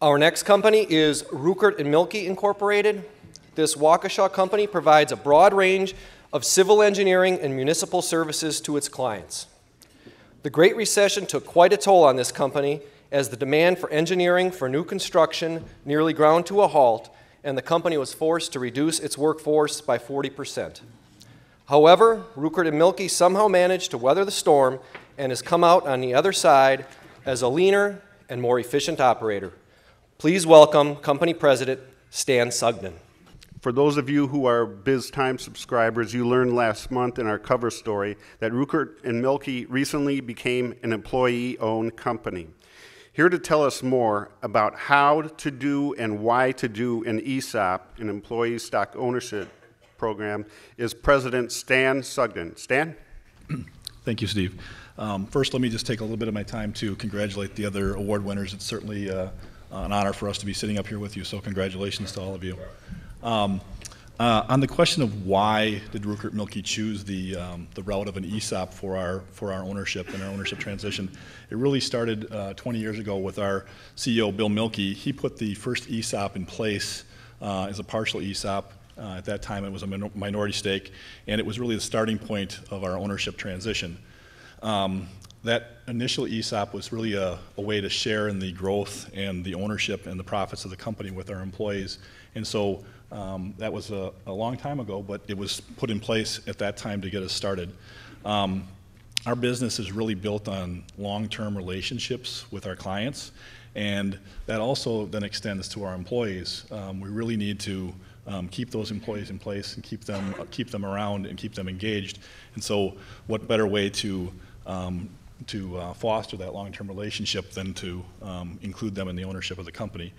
Our next company is Ruekert Mielke Incorporated. This Waukesha company provides a broad range of civil engineering and municipal services to its clients. The Great Recession took quite a toll on this company as the demand for engineering for new construction nearly ground to a halt, and the company was forced to reduce its workforce by 40%. However, Ruekert Mielke somehow managed to weather the storm and has come out on the other side as a leaner and more efficient operator. Please welcome Company President Stan Sugden. For those of you who are BizTimes subscribers, you learned last month in our cover story that Ruekert Mielke recently became an employee-owned company. Here to tell us more about how to do and why to do an ESOP, an employee stock ownership program, is President Stan Sugden. Stan? Thank you, Steve. First, let me just take a little bit of my time to congratulate the other award winners. It's certainly an honor for us to be sitting up here with you, so congratulations to all of you. On the question of why did Ruekert Mielke choose the route of an ESOP for our ownership and our ownership transition, it really started 20 years ago with our CEO, Bill Mielke. He put the first ESOP in place as a partial ESOP. At that time, it was a minority stake, and it was really the starting point of our ownership transition. That initial ESOP was really a way to share in the growth and the ownership and the profits of the company with our employees. And so that was a long time ago, but it was put in place at that time to get us started. Our business is really built on long-term relationships with our clients, and that also then extends to our employees. We really need to keep those employees in place and keep them around and keep them engaged. And so what better way to foster that long-term relationship than to include them in the ownership of the company.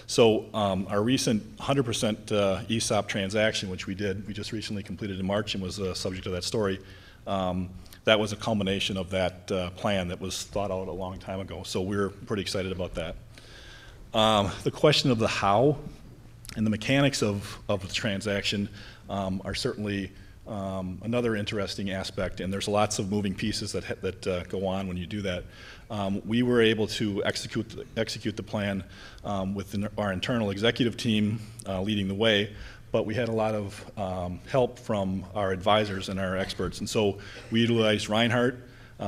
So our recent 100% ESOP transaction, which we just recently completed in March and was the subject of that story, that was a culmination of that plan that was thought out a long time ago. So we're pretty excited about that. The question of the how and the mechanics of the transaction are certainly another interesting aspect, and there's lots of moving pieces that go on when you do that. We were able to execute the plan with our internal executive team leading the way, but we had a lot of help from our advisors and our experts. And so we utilized Reinhardt,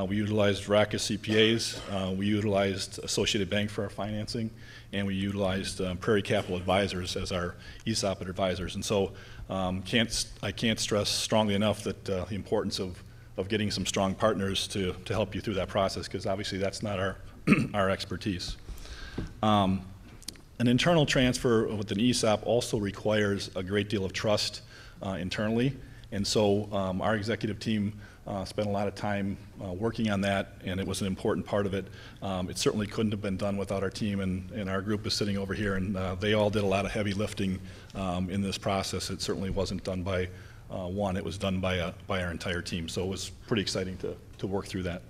we utilized Waukesha CPAs, we utilized Associated Bank for our financing, and we utilized Prairie Capital Advisors as our ESOP advisors. And so I can't stress strongly enough that the importance of getting some strong partners to help you through that process, because obviously that's not our expertise. An internal transfer with an ESOP also requires a great deal of trust internally, and so our executive team spent a lot of time working on that, and it was an important part of it. It certainly couldn't have been done without our team, and our group is sitting over here, and they all did a lot of heavy lifting in this process. It certainly wasn't done by one, it was done by our entire team, so it was pretty exciting to work through that.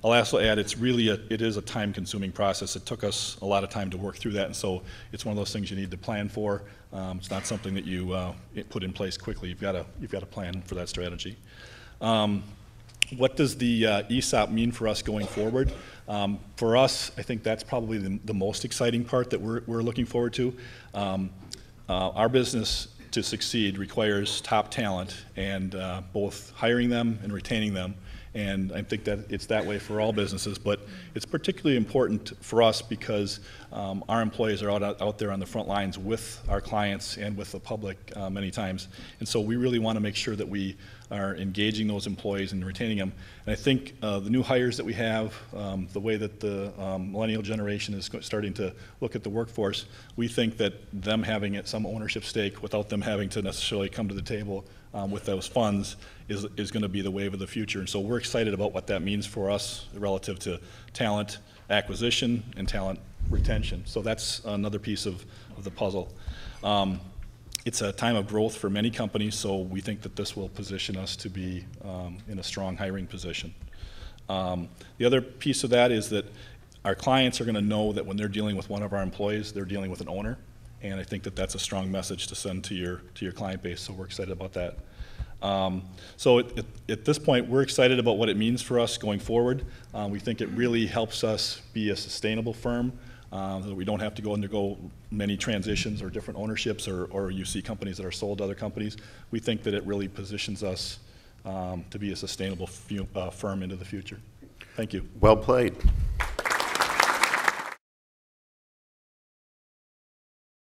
I'll also add it is a time-consuming process. It took us a lot of time to work through that, and so it's one of those things you need to plan for. It's not something that you put in place quickly. You've got to plan for that strategy. What does the ESOP mean for us going forward? For us, I think that's probably the most exciting part that we're looking forward to. Our business to succeed requires top talent, and both hiring them and retaining them. And I think that it's that way for all businesses, but it's particularly important for us because our employees are out there on the front lines with our clients and with the public many times. And so we really want to make sure that we are engaging those employees and retaining them. And I think the new hires that we have, the way that the millennial generation is starting to look at the workforce, we think that them having some ownership stake without them having to necessarily come to the table with those funds is going to be the wave of the future. And so we're excited about what that means for us relative to talent acquisition and talent retention. So that's another piece of the puzzle. It's a time of growth for many companies, so we think that this will position us to be in a strong hiring position. The other piece of that is that our clients are going to know that when they're dealing with one of our employees, they're dealing with an owner, and I think that that's a strong message to send to your client base, so we're excited about that. So at this point, we're excited about what it means for us going forward. We think it really helps us be a sustainable firm, that we don't have to undergo many transitions or different ownerships, or you see companies that are sold to other companies. We think that it really positions us to be a sustainable firm into the future. Thank you. Well played.